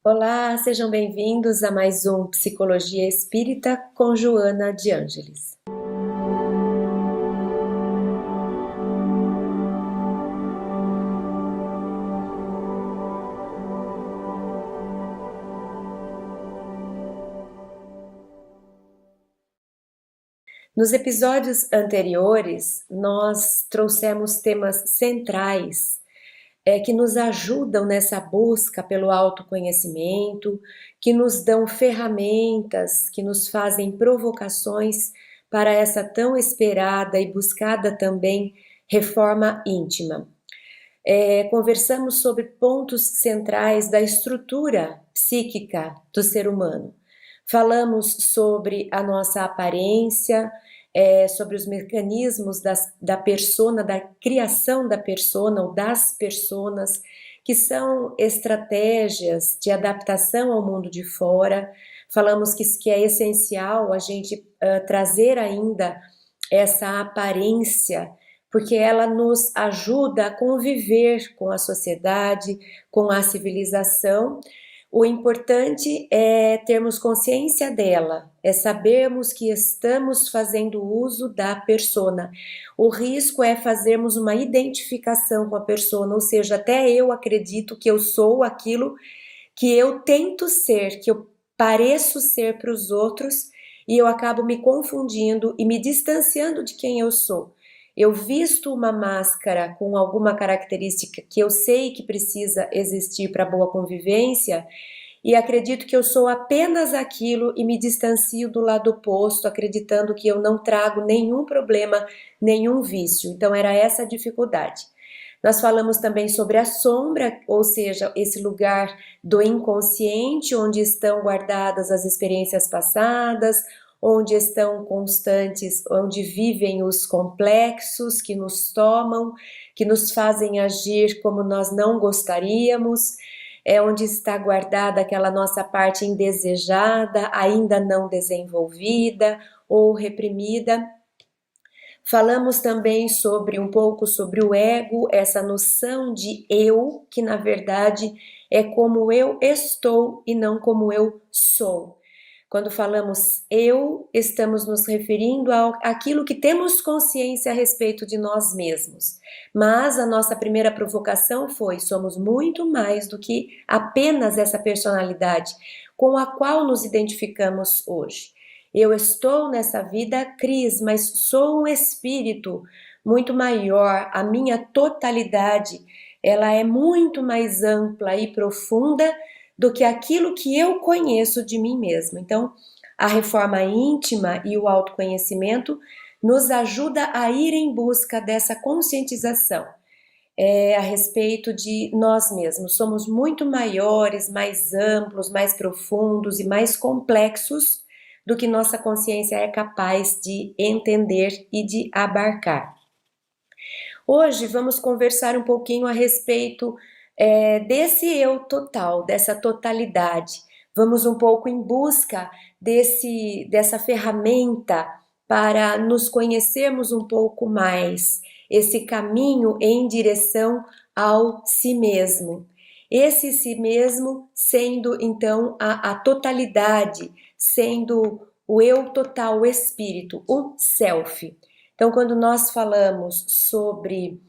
Olá, sejam bem-vindos a mais um Psicologia Espírita com Joana de Ângeles. Nos episódios anteriores, nós trouxemos temas centrais que nos ajudam nessa busca pelo autoconhecimento, que nos dão ferramentas, que nos fazem provocações para essa tão esperada e buscada também reforma íntima. Conversamos sobre pontos centrais da estrutura psíquica do ser humano. Falamos sobre a nossa aparência, sobre os mecanismos da persona, da criação da persona ou das personas, que são estratégias de adaptação ao mundo de fora. Falamos que é essencial a gente trazer ainda essa aparência, porque ela nos ajuda a conviver com a sociedade, com a civilização. O importante é termos consciência dela, é sabermos que estamos fazendo uso da persona. O risco é fazermos uma identificação com a persona, ou seja, até eu acredito que eu sou aquilo que eu tento ser, que eu pareço ser para os outros, e eu acabo me confundindo e me distanciando de quem eu sou. Eu visto uma máscara com alguma característica que eu sei que precisa existir para boa convivência e acredito que eu sou apenas aquilo e me distancio do lado oposto, acreditando que eu não trago nenhum problema, nenhum vício. Então era essa a dificuldade. Nós falamos também sobre a sombra, ou seja, esse lugar do inconsciente, onde estão guardadas as experiências passadas, onde estão constantes, onde vivem os complexos que nos tomam, que nos fazem agir como nós não gostaríamos, é onde está guardada aquela nossa parte indesejada, ainda não desenvolvida ou reprimida. Falamos também sobre um pouco sobre o ego, essa noção de eu, que na verdade é como eu estou e não como eu sou. Quando falamos eu, estamos nos referindo àquilo que temos consciência a respeito de nós mesmos. Mas a nossa primeira provocação foi: somos muito mais do que apenas essa personalidade com a qual nos identificamos hoje. Eu estou nessa vida, Cris, mas sou um espírito muito maior. A minha totalidade, ela é muito mais ampla e profunda do que aquilo que eu conheço de mim mesma. Então, a reforma íntima e o autoconhecimento nos ajuda a ir em busca dessa conscientização a respeito de nós mesmos. Somos muito maiores, mais amplos, mais profundos e mais complexos do que nossa consciência é capaz de entender e de abarcar. Hoje vamos conversar um pouquinho a respeito desse eu total, dessa totalidade. Vamos um pouco em busca dessa ferramenta para nos conhecermos um pouco mais, esse caminho em direção ao si mesmo. Esse si mesmo sendo então a totalidade, sendo o eu total, o espírito, o self. Então, quando nós falamos sobre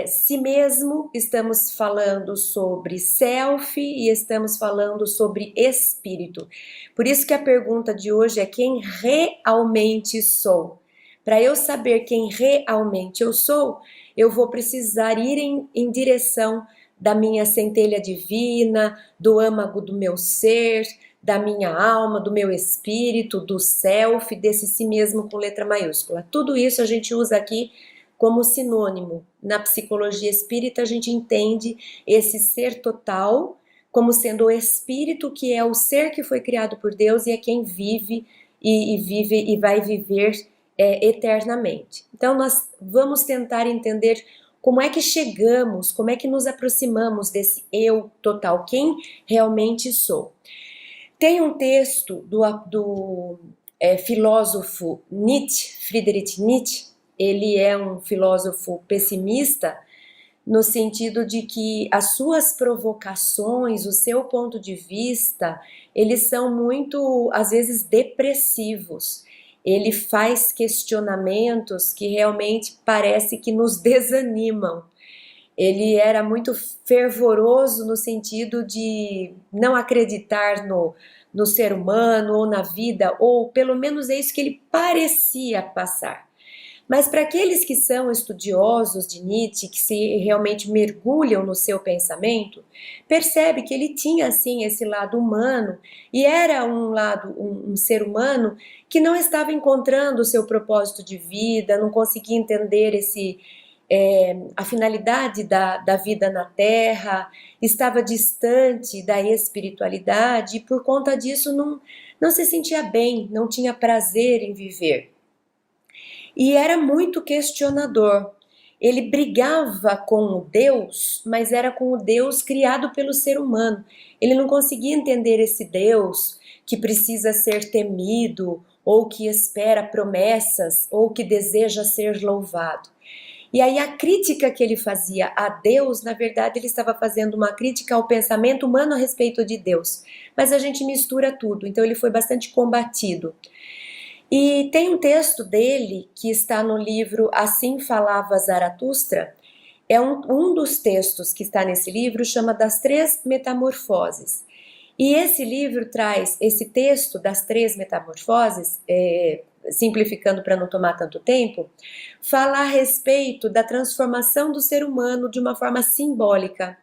si mesmo, estamos falando sobre self e estamos falando sobre espírito. Por isso que a pergunta de hoje é: quem realmente sou? Para eu saber quem realmente eu sou, eu vou precisar ir em direção da minha centelha divina, do âmago do meu ser, da minha alma, do meu espírito, do self, desse si mesmo com letra maiúscula. Tudo isso a gente usa aqui como sinônimo. Na psicologia espírita a gente entende esse ser total como sendo o espírito, que é o ser que foi criado por Deus e é quem vive e vai viver eternamente. Então nós vamos tentar entender como é que chegamos, como é que nos aproximamos desse eu total, quem realmente sou. Tem um texto do filósofo Nietzsche, Friedrich Nietzsche. Ele é um filósofo pessimista, no sentido de que as suas provocações, o seu ponto de vista, eles são muito, às vezes, depressivos. Ele faz questionamentos que realmente parece que nos desanimam. Ele era muito fervoroso no sentido de não acreditar no ser humano ou na vida, ou pelo menos é isso que ele parecia passar. Mas para aqueles que são estudiosos de Nietzsche, que se realmente mergulham no seu pensamento, percebe que ele tinha assim esse lado humano e era um ser humano que não estava encontrando o seu propósito de vida, não conseguia entender a finalidade da vida na Terra, estava distante da espiritualidade e por conta disso não se sentia bem, não tinha prazer em viver. E era muito questionador. Ele brigava com o Deus, mas era com o Deus criado pelo ser humano. Ele não conseguia entender esse Deus que precisa ser temido, ou que espera promessas, ou que deseja ser louvado. E aí a crítica que ele fazia a Deus, na verdade ele estava fazendo uma crítica ao pensamento humano a respeito de Deus. Mas a gente mistura tudo, então ele foi bastante combatido. E tem um texto dele que está no livro Assim Falava Zaratustra. É um dos textos que está nesse livro, chama Das Três Metamorfoses. E esse livro traz esse texto das três metamorfoses, simplificando para não tomar tanto tempo, fala a respeito da transformação do ser humano de uma forma simbólica.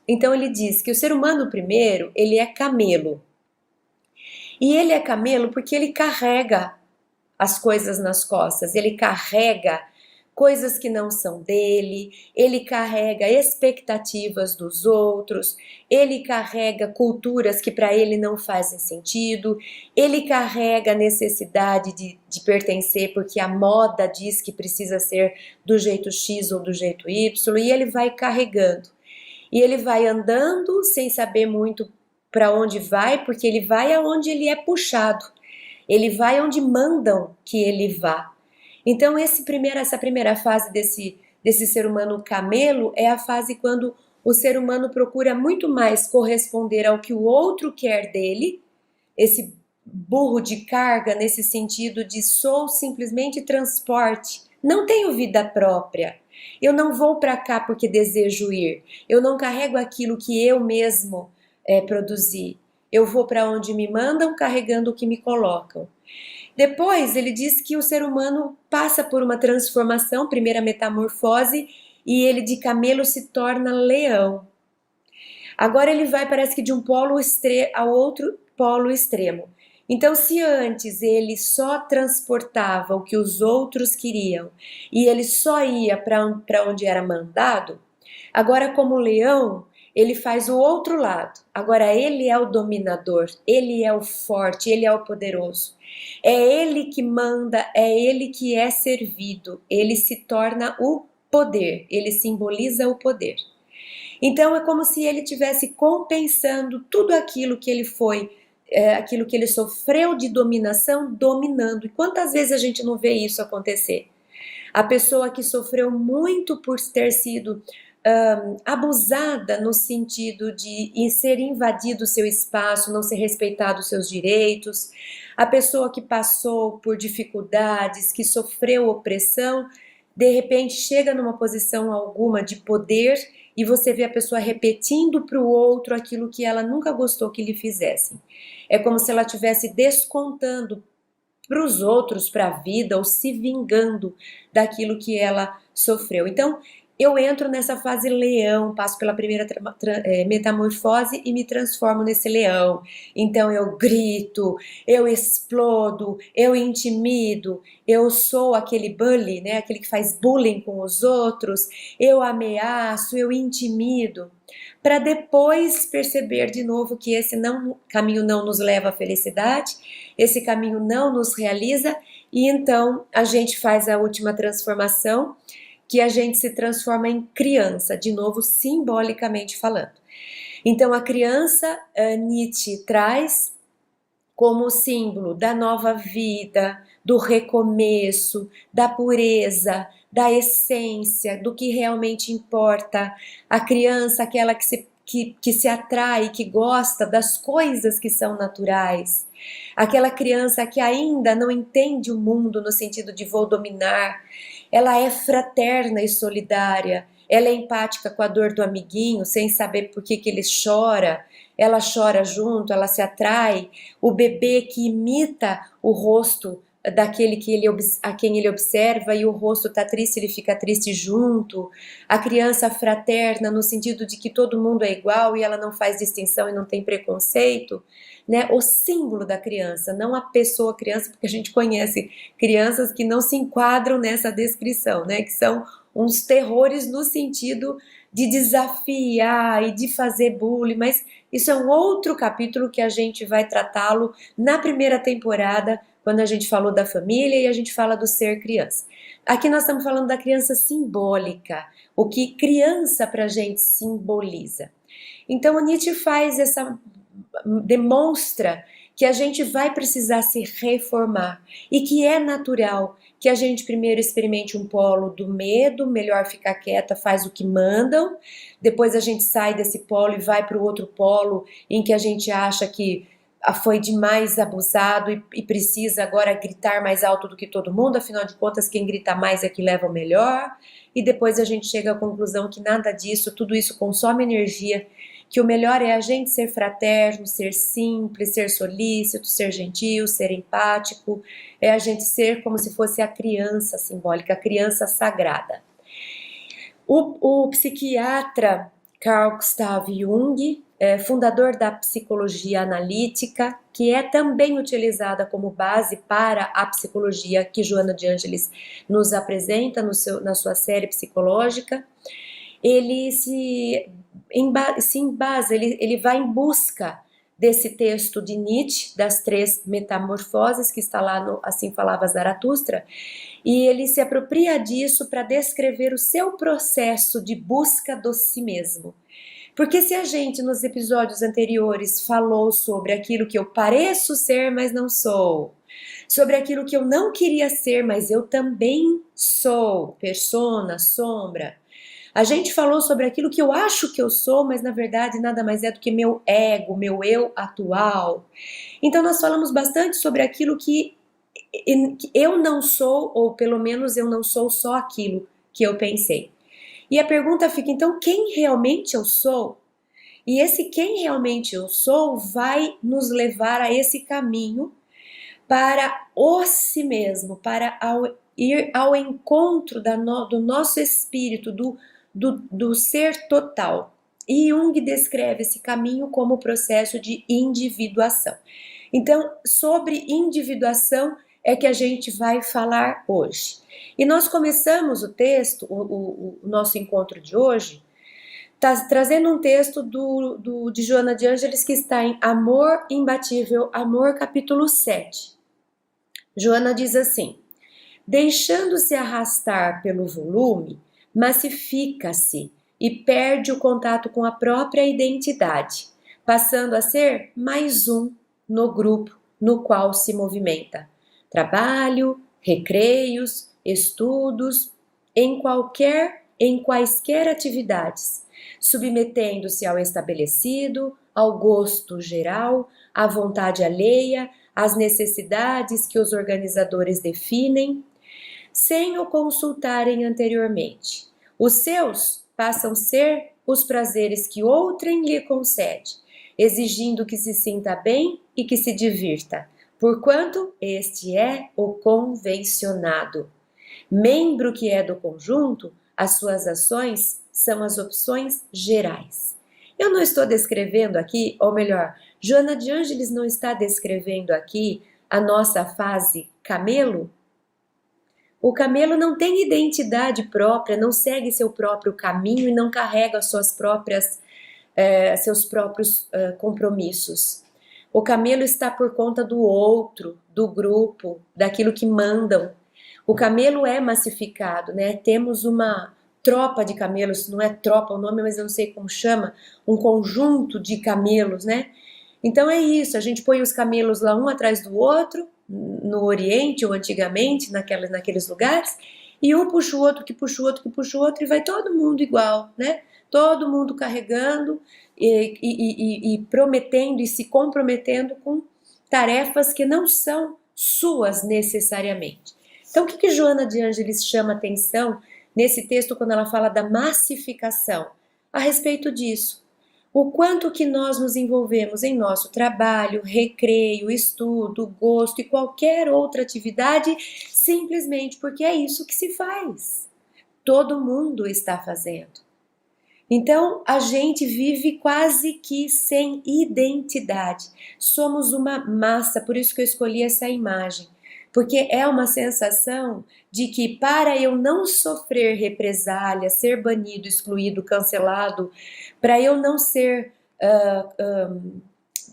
Então ele diz que o ser humano primeiro, ele é camelo. E ele é camelo porque ele carrega as coisas nas costas, ele carrega coisas que não são dele, ele carrega expectativas dos outros, ele carrega culturas que para ele não fazem sentido, ele carrega a necessidade de pertencer porque a moda diz que precisa ser do jeito X ou do jeito Y, e ele vai carregando. E ele vai andando sem saber muito para onde vai, porque ele vai aonde ele é puxado. Ele vai onde mandam que ele vá. Então essa primeira fase desse ser humano camelo é a fase quando o ser humano procura muito mais corresponder ao que o outro quer dele, esse burro de carga nesse sentido de sou simplesmente transporte, não tenho vida própria. Eu não vou para cá porque desejo ir. Eu não carrego aquilo que eu mesmo produzi. Eu vou para onde me mandam, carregando o que me colocam. Depois, ele diz que o ser humano passa por uma transformação, primeira metamorfose, e ele de camelo se torna leão. Agora ele vai, parece que de um polo ao outro polo extremo. Então, se antes ele só transportava o que os outros queriam e ele só ia para onde era mandado, agora, como leão, ele faz o outro lado. Agora, ele é o dominador, ele é o forte, ele é o poderoso. É ele que manda, é ele que é servido. Ele se torna o poder, ele simboliza o poder. Então, é como se ele estivesse compensando tudo aquilo que ele foi, aquilo que ele sofreu de dominação, dominando. E quantas vezes a gente não vê isso acontecer? A pessoa que sofreu muito por ter sido abusada no sentido de ser invadido o seu espaço, não ser respeitado os seus direitos, a pessoa que passou por dificuldades, que sofreu opressão, de repente chega numa posição alguma de poder e você vê a pessoa repetindo para o outro aquilo que ela nunca gostou que lhe fizessem. É como se ela estivesse descontando para os outros, para a vida, ou se vingando daquilo que ela sofreu. Então, eu entro nessa fase leão, passo pela primeira metamorfose e me transformo nesse leão. Então eu grito, eu explodo, eu intimido, eu sou aquele bully, né? Aquele que faz bullying com os outros, eu ameaço, eu intimido, para depois perceber de novo que esse caminho não nos leva à felicidade, esse caminho não nos realiza, e então a gente faz a última transformação, que a gente se transforma em criança, de novo, simbolicamente falando. Então, a criança, Nietzsche traz como símbolo da nova vida, do recomeço, da pureza, da essência, do que realmente importa. A criança, aquela que se atrai, que gosta das coisas que são naturais. Aquela criança que ainda não entende o mundo no sentido de vou dominar. Ela é fraterna e solidária. Ela é empática com a dor do amiguinho, sem saber por que ele chora. Ela chora junto, ela se atrai. O bebê que imita o rosto daquele a quem ele observa e o rosto está triste, ele fica triste junto. A criança fraterna no sentido de que todo mundo é igual e ela não faz distinção e não tem preconceito, né? O símbolo da criança, não a pessoa criança, porque a gente conhece crianças que não se enquadram nessa descrição, né? Que são uns terrores no sentido de desafiar e de fazer bullying, mas isso é um outro capítulo que a gente vai tratá-lo na primeira temporada, quando a gente falou da família e a gente fala do ser criança. Aqui nós estamos falando da criança simbólica, o que criança para a gente simboliza. Então o Nietzsche demonstra que a gente vai precisar se reformar e que é natural que a gente primeiro experimente um polo do medo, melhor ficar quieta, faz o que mandam, depois a gente sai desse polo e vai para o outro polo em que a gente acha que foi demais abusado e precisa agora gritar mais alto do que todo mundo, afinal de contas quem grita mais é que leva o melhor, e depois a gente chega à conclusão que nada disso, tudo isso consome energia, que o melhor é a gente ser fraterno, ser simples, ser solícito, ser gentil, ser empático, é a gente ser como se fosse a criança simbólica, a criança sagrada. O psiquiatra Carl Gustav Jung, fundador da psicologia analítica, que é também utilizada como base para a psicologia que Joana de Ângeles nos apresenta na sua série psicológica, ele se embasa, ele vai em busca desse texto de Nietzsche, das 3 metamorfoses, que está lá no Assim Falava Zaratustra, e ele se apropria disso para descrever o seu processo de busca do si mesmo. Porque se a gente nos episódios anteriores falou sobre aquilo que eu pareço ser, mas não sou, sobre aquilo que eu não queria ser, mas eu também sou, persona, sombra, a gente falou sobre aquilo que eu acho que eu sou, mas na verdade nada mais é do que meu ego, meu eu atual. Então nós falamos bastante sobre aquilo que eu não sou, ou pelo menos eu não sou só aquilo que eu pensei. E a pergunta fica, então, quem realmente eu sou? E esse quem realmente eu sou vai nos levar a esse caminho para o si mesmo, para ir ao encontro do nosso espírito, do ser total. E Jung descreve esse caminho como o processo de individuação. Então, sobre individuação é que a gente vai falar hoje. E nós começamos o texto, o nosso encontro de hoje, trazendo um texto de Joana de Ângeles que está em Amor Imbatível, Amor, capítulo 7. Joana diz assim: deixando-se arrastar pelo volume, massifica-se e perde o contato com a própria identidade, passando a ser mais um no grupo no qual se movimenta. Trabalho, recreios, estudos, em quaisquer atividades, submetendo-se ao estabelecido, ao gosto geral, à vontade alheia, às necessidades que os organizadores definem, sem o consultarem anteriormente. Os seus passam a ser os prazeres que outrem lhe concede, exigindo que se sinta bem e que se divirta, porquanto este é o convencionado. Membro que é do conjunto, as suas ações são as opções gerais. Eu não estou descrevendo aqui, ou melhor, Joana de Ângeles não está descrevendo aqui a nossa fase camelo. O camelo não tem identidade própria, não segue seu próprio caminho e não carrega seus próprios compromissos. O camelo está por conta do outro, do grupo, daquilo que mandam. O camelo é massificado, né? Temos uma tropa de camelos, não é tropa o nome, mas eu não sei como chama, um conjunto de camelos, né? Então é isso, a gente põe os camelos lá um atrás do outro, no Oriente ou antigamente, naqueles lugares, e um puxa o outro, que puxa o outro, que puxa o outro, e vai todo mundo igual, né? Todo mundo carregando e prometendo e se comprometendo com tarefas que não são suas necessariamente. Então, o que Joana de Ângeles chama atenção nesse texto quando ela fala da massificação? A respeito disso. O quanto que nós nos envolvemos em nosso trabalho, recreio, estudo, gosto e qualquer outra atividade, simplesmente porque é isso que se faz. Todo mundo está fazendo. Então, a gente vive quase que sem identidade. Somos uma massa, por isso que eu escolhi essa imagem. Porque é uma sensação de que, para eu não sofrer represália, ser banido, excluído, cancelado, para eu não ser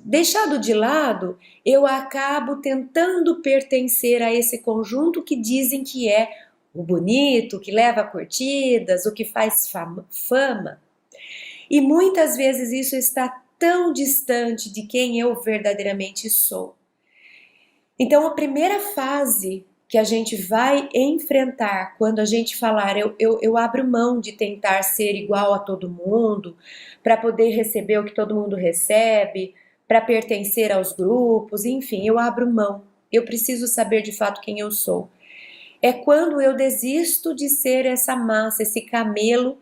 deixado de lado, eu acabo tentando pertencer a esse conjunto que dizem que é o bonito, que leva curtidas, o que faz fama. E muitas vezes isso está tão distante de quem eu verdadeiramente sou. Então, a primeira fase que a gente vai enfrentar quando a gente falar eu abro mão de tentar ser igual a todo mundo, para poder receber o que todo mundo recebe, para pertencer aos grupos, enfim, eu abro mão. Eu preciso saber de fato quem eu sou. É quando eu desisto de ser essa massa, esse camelo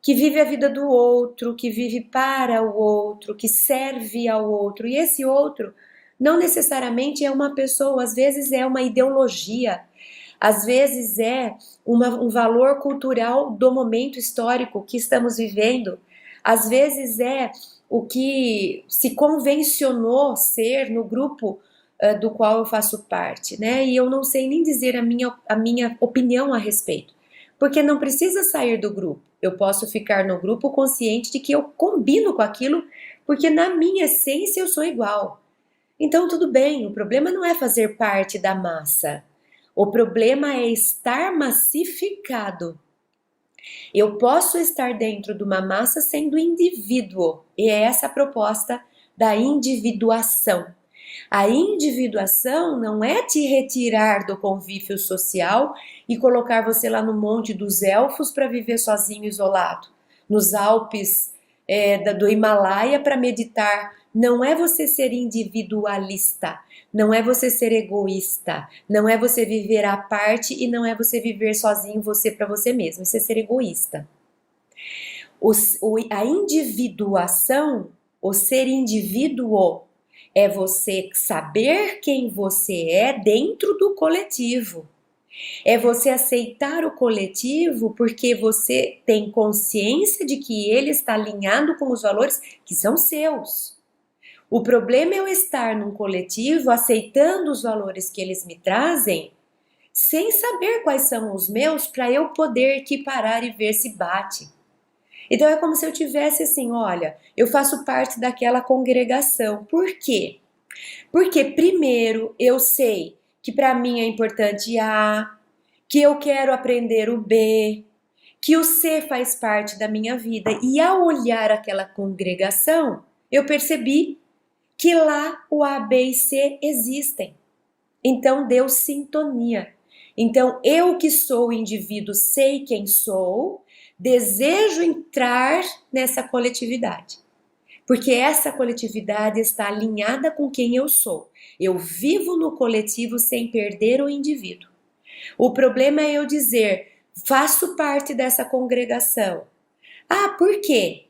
que vive a vida do outro, que vive para o outro, que serve ao outro. E esse outro não necessariamente é uma pessoa, às vezes é uma ideologia, às vezes é um valor cultural do momento histórico que estamos vivendo, às vezes é o que se convencionou ser no grupo do qual eu faço parte, né? E eu não sei nem dizer a minha opinião a respeito, porque não precisa sair do grupo. Eu posso ficar no grupo consciente de que eu combino com aquilo, porque na minha essência eu sou igual. Então tudo bem, o problema não é fazer parte da massa. O problema é estar massificado. Eu posso estar dentro de uma massa sendo indivíduo, e é essa a proposta da individuação. A individuação não é te retirar do convívio social e colocar você lá no Monte dos Elfos para viver sozinho, isolado, nos Alpes do Himalaia para meditar. Não é você ser individualista, não é você ser egoísta, não é você viver à parte e não é você viver sozinho, você para você mesmo, isso é ser egoísta. A individuação, o ser indivíduo, é você saber quem você é dentro do coletivo. É você aceitar o coletivo porque você tem consciência de que ele está alinhado com os valores que são seus. O problema é eu estar num coletivo aceitando os valores que eles me trazem, sem saber quais são os meus, para eu poder equiparar e ver se bate. Então é como se eu tivesse assim, olha, eu faço parte daquela congregação. Por quê? Porque primeiro eu sei que para mim é importante A, que eu quero aprender o B, que o C faz parte da minha vida. E ao olhar aquela congregação, eu percebi que lá o A, B e C existem. Então deu sintonia. Então eu que sou o indivíduo, sei quem sou, desejo entrar nessa coletividade. Porque essa coletividade está alinhada com quem eu sou. Eu vivo no coletivo sem perder o indivíduo. O problema é eu dizer, faço parte dessa congregação. Ah, por quê?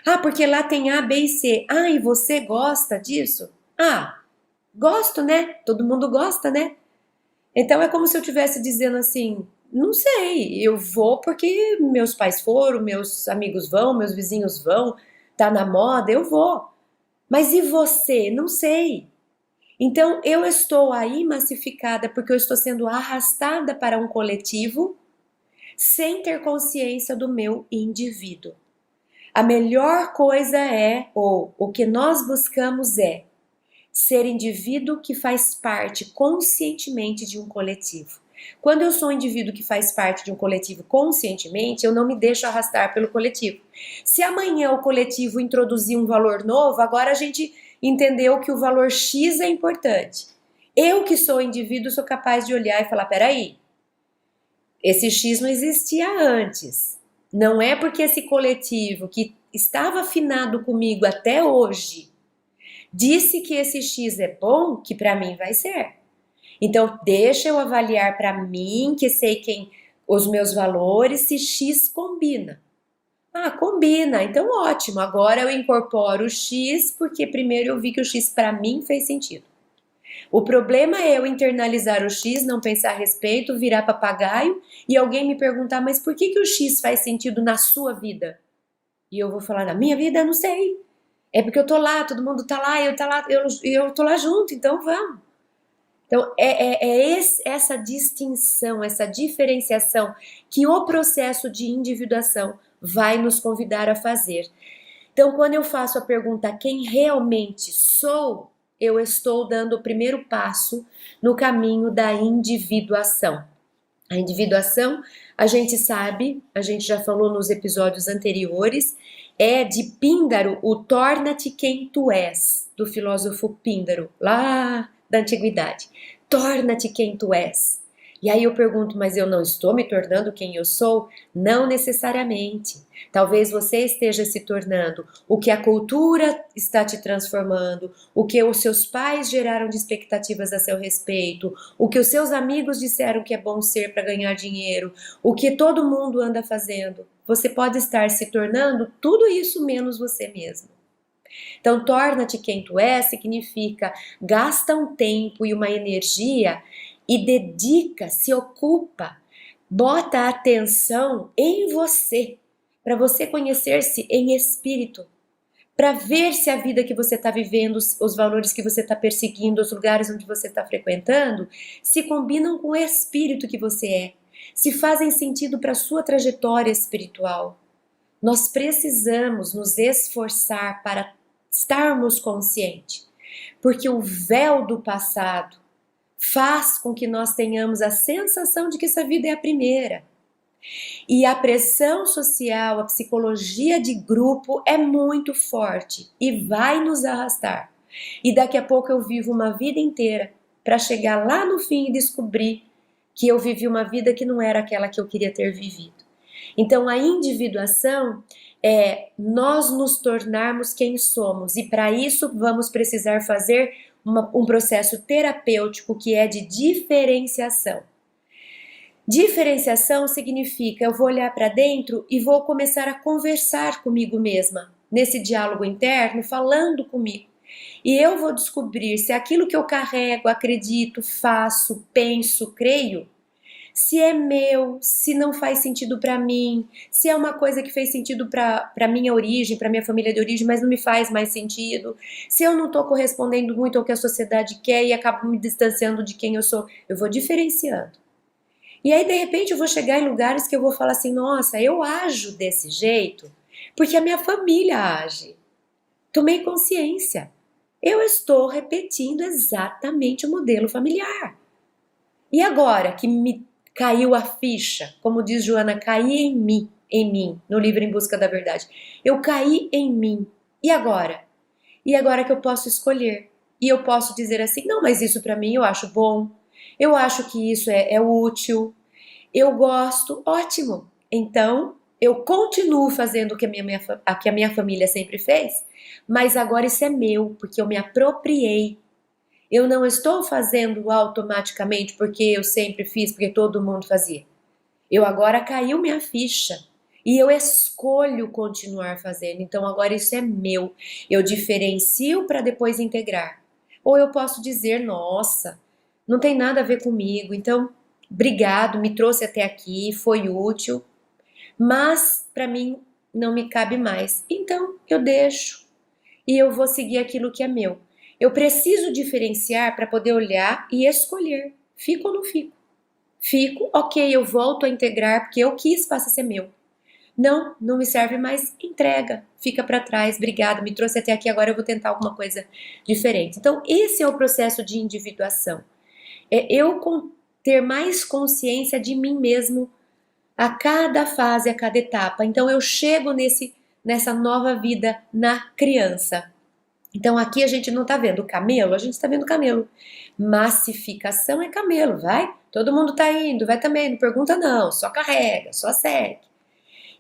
Ah, porque lá tem A, B e C. Ah, e você gosta disso? Ah, gosto, né? Todo mundo gosta, né? Então é como se eu estivesse dizendo assim, não sei, eu vou porque meus pais foram, meus amigos vão, meus vizinhos vão, tá na moda, eu vou. Mas e você? Não sei. Então eu estou aí massificada porque eu estou sendo arrastada para um coletivo sem ter consciência do meu indivíduo. A melhor coisa é, ou o que nós buscamos é, ser indivíduo que faz parte conscientemente de um coletivo. Quando eu sou um indivíduo que faz parte de um coletivo conscientemente, eu não me deixo arrastar pelo coletivo. Se amanhã o coletivo introduzir um valor novo, agora a gente entendeu que o valor X é importante. Eu que sou indivíduo sou capaz de olhar e falar, peraí, esse X não existia antes. Não é porque esse coletivo que estava afinado comigo até hoje disse que esse X é bom, que para mim vai ser. Então, deixa eu avaliar para mim, que sei quem os meus valores, se X combina. Ah, combina, então ótimo. Agora eu incorporo o X, porque primeiro eu vi que o X para mim fez sentido. O problema é eu internalizar o X, não pensar a respeito, virar papagaio e alguém me perguntar, mas por que o X faz sentido na sua vida? E eu vou falar, na minha vida, eu não sei. É porque eu tô lá, todo mundo tá lá, eu tô lá junto, então vamos. Então, essa distinção, essa diferenciação que o processo de individuação vai nos convidar a fazer. Então, quando eu faço a pergunta quem realmente sou, eu estou dando o primeiro passo no caminho da individuação. A individuação, a gente sabe, a gente já falou nos episódios anteriores, é de Píndaro, o torna-te quem tu és, do filósofo Píndaro, lá da antiguidade. Torna-te quem tu és. E aí eu pergunto, mas eu não estou me tornando quem eu sou? Não necessariamente. Talvez você esteja se tornando o que a cultura está te transformando, o que os seus pais geraram de expectativas a seu respeito, o que os seus amigos disseram que é bom ser para ganhar dinheiro, o que todo mundo anda fazendo. Você pode estar se tornando tudo isso menos você mesmo. Então, torna-te quem tu é significa gasta um tempo e uma energia e dedica, se ocupa, bota a atenção em você, para você conhecer-se em espírito, para ver se a vida que você está vivendo, os valores que você está perseguindo, os lugares onde você está frequentando, se combinam com o espírito que você é, se fazem sentido para a sua trajetória espiritual. Nós precisamos nos esforçar para estarmos conscientes, porque o véu do passado faz com que nós tenhamos a sensação de que essa vida é a primeira. E a pressão social, a psicologia de grupo é muito forte e vai nos arrastar. E daqui a pouco eu vivo uma vida inteira para chegar lá no fim e descobrir que eu vivi uma vida que não era aquela que eu queria ter vivido. Então a individuação é nós nos tornarmos quem somos, e para isso vamos precisar fazer um processo terapêutico que é de diferenciação. Diferenciação significa eu vou olhar para dentro e vou começar a conversar comigo mesma, nesse diálogo interno, falando comigo. E eu vou descobrir se aquilo que eu carrego, acredito, faço, penso, creio, se é meu, se não faz sentido para mim, se é uma coisa que fez sentido para minha origem, para minha família de origem, mas não me faz mais sentido, se eu não estou correspondendo muito ao que a sociedade quer e acabo me distanciando de quem eu sou, eu vou diferenciando. E aí, de repente, eu vou chegar em lugares que eu vou falar assim, nossa, eu ajo desse jeito porque a minha família age. Tomei consciência. Eu estou repetindo exatamente o modelo familiar. E agora que me caiu a ficha, como diz Joana, caí em mim, no livro Em Busca da Verdade. Eu caí em mim. E agora? E agora que eu posso escolher. E eu posso dizer assim, não, mas isso para mim eu acho bom. Eu acho que isso é útil. Eu gosto, ótimo. Então, eu continuo fazendo o que a minha família sempre fez, mas agora isso é meu, porque eu me apropriei. Eu não estou fazendo automaticamente porque eu sempre fiz, porque todo mundo fazia. Eu agora caiu minha ficha e eu escolho continuar fazendo. Então agora isso é meu. Eu diferencio para depois integrar. Ou eu posso dizer, nossa, não tem nada a ver comigo. Então, obrigado, me trouxe até aqui, foi útil, mas para mim não me cabe mais. Então eu deixo e eu vou seguir aquilo que é meu. Eu preciso diferenciar para poder olhar e escolher. Fico ou não fico? Fico, ok, eu volto a integrar porque eu quis, passa a ser meu. Não, não me serve mais, entrega, fica para trás, obrigada, me trouxe até aqui, agora eu vou tentar alguma coisa diferente. Então, esse é o processo de individuação. É eu ter mais consciência de mim mesmo a cada fase, a cada etapa. Então, eu chego nessa nova vida na criança. Então aqui a gente não está vendo camelo, a gente está vendo camelo. Massificação é camelo, vai? Todo mundo está indo, vai também, não pergunta não, só carrega, só segue.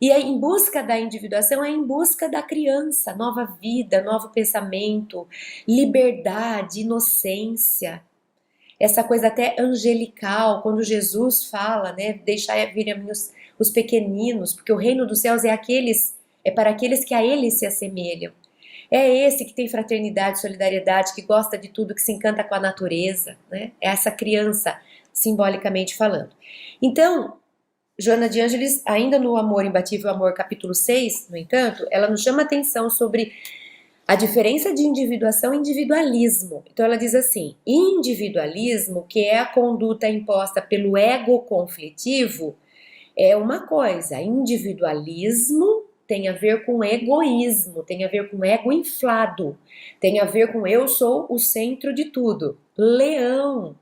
E aí, em busca da individuação é em busca da criança, nova vida, novo pensamento, liberdade, inocência. Essa coisa até angelical, quando Jesus fala, né, deixai vir a mim os pequeninos, porque o reino dos céus é para aqueles que a ele se assemelham. É esse que tem fraternidade, solidariedade, que gosta de tudo, que se encanta com a natureza, né? É essa criança, simbolicamente falando. Então, Joana de Ângeles, ainda no Amor Imbatível, Amor, capítulo 6, no entanto, ela nos chama atenção sobre a diferença de individuação e individualismo. Então ela diz assim: individualismo, que é a conduta imposta pelo ego conflitivo, é uma coisa. Individualismo tem a ver com egoísmo, tem a ver com ego inflado, tem a ver com eu sou o centro de tudo. Leão.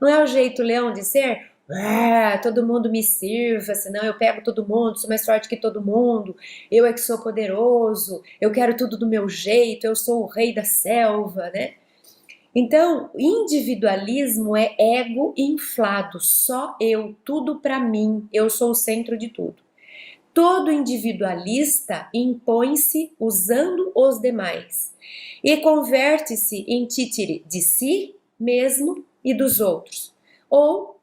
Não é o jeito leão de ser? Ah, todo mundo me sirva, senão eu pego todo mundo, sou mais forte que todo mundo, eu é que sou poderoso, eu quero tudo do meu jeito, eu sou o rei da selva, né? Então, individualismo é ego inflado, só eu, tudo pra mim, eu sou o centro de tudo. Todo individualista impõe-se usando os demais e converte-se em títere de si mesmo e dos outros, ou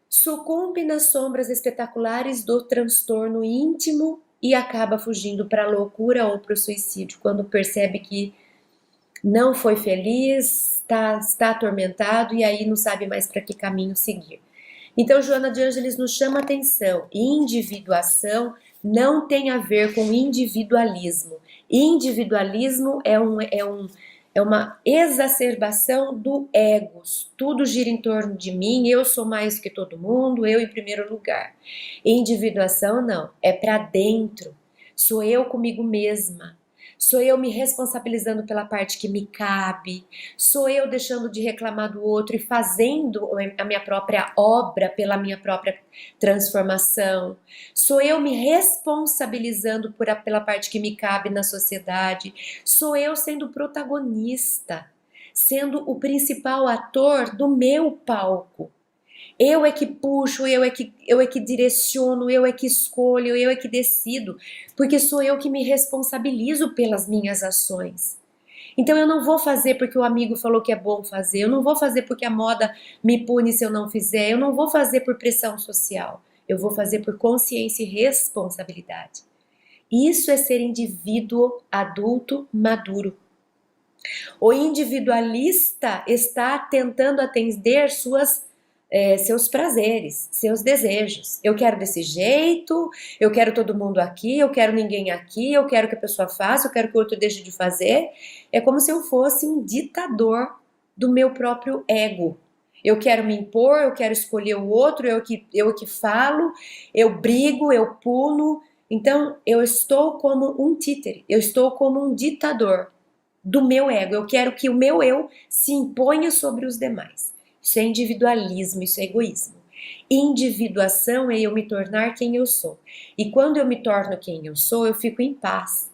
sucumbe nas sombras espetaculares do transtorno íntimo e acaba fugindo para a loucura ou para o suicídio, quando percebe que não foi feliz, está atormentado e aí não sabe mais para que caminho seguir. Então, Joana de Ângeles nos chama a atenção: individuação não tem a ver com individualismo. Individualismo é uma exacerbação do ego. Tudo gira em torno de mim, eu sou mais que todo mundo, eu em primeiro lugar. Individuação não, é para dentro. Sou eu comigo mesma. Sou eu me responsabilizando pela parte que me cabe, sou eu deixando de reclamar do outro e fazendo a minha própria obra pela minha própria transformação, sou eu me responsabilizando pela parte que me cabe na sociedade, sou eu sendo protagonista, sendo o principal ator do meu palco. Eu é que puxo, eu é que direciono, eu é que escolho, eu é que decido, porque sou eu que me responsabilizo pelas minhas ações. Então eu não vou fazer porque o amigo falou que é bom fazer, eu não vou fazer porque a moda me pune se eu não fizer, eu não vou fazer por pressão social, eu vou fazer por consciência e responsabilidade. Isso é ser indivíduo adulto maduro. O individualista está tentando atender seus prazeres, seus desejos. Eu quero desse jeito, eu quero todo mundo aqui, eu quero ninguém aqui, eu quero que a pessoa faça, eu quero que o outro deixe de fazer. É como se eu fosse um ditador do meu próprio ego. Eu quero me impor, eu quero escolher o outro, eu que falo, eu brigo, eu pulo. Então, eu estou como um títere, eu estou como um ditador do meu ego. Eu quero que o meu eu se imponha sobre os demais. Isso é individualismo, isso é egoísmo. Individuação é eu me tornar quem eu sou. E quando eu me torno quem eu sou, eu fico em paz.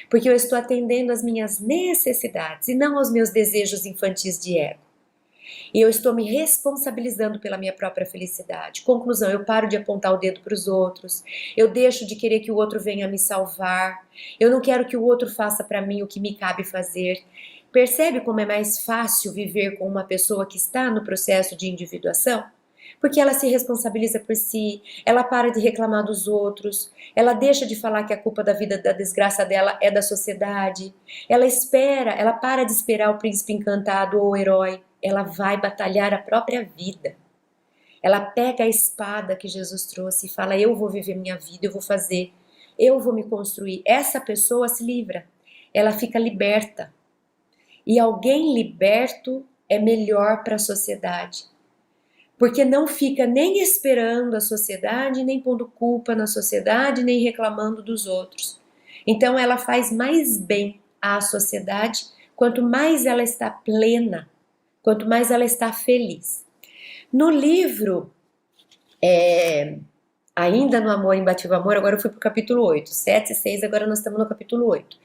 Porque eu estou atendendo às minhas necessidades e não aos meus desejos infantis de ego. E eu estou me responsabilizando pela minha própria felicidade. Conclusão, eu paro de apontar o dedo para os outros. Eu deixo de querer que o outro venha me salvar. Eu não quero que o outro faça para mim o que me cabe fazer. Percebe como é mais fácil viver com uma pessoa que está no processo de individuação? Porque ela se responsabiliza por si, ela para de reclamar dos outros, ela deixa de falar que a culpa da vida, da desgraça dela é da sociedade, ela para de esperar o príncipe encantado ou o herói, ela vai batalhar a própria vida. Ela pega a espada que Jesus trouxe e fala: eu vou viver minha vida, eu vou fazer, eu vou me construir. Essa pessoa se livra, ela fica liberta. E alguém liberto é melhor para a sociedade, porque não fica nem esperando a sociedade, nem pondo culpa na sociedade, nem reclamando dos outros. Então ela faz mais bem à sociedade quanto mais ela está plena, quanto mais ela está feliz. No livro, ainda no Amor Imbatível Amor, agora eu fui para o capítulo 8, 7 e 6, agora nós estamos no capítulo 8.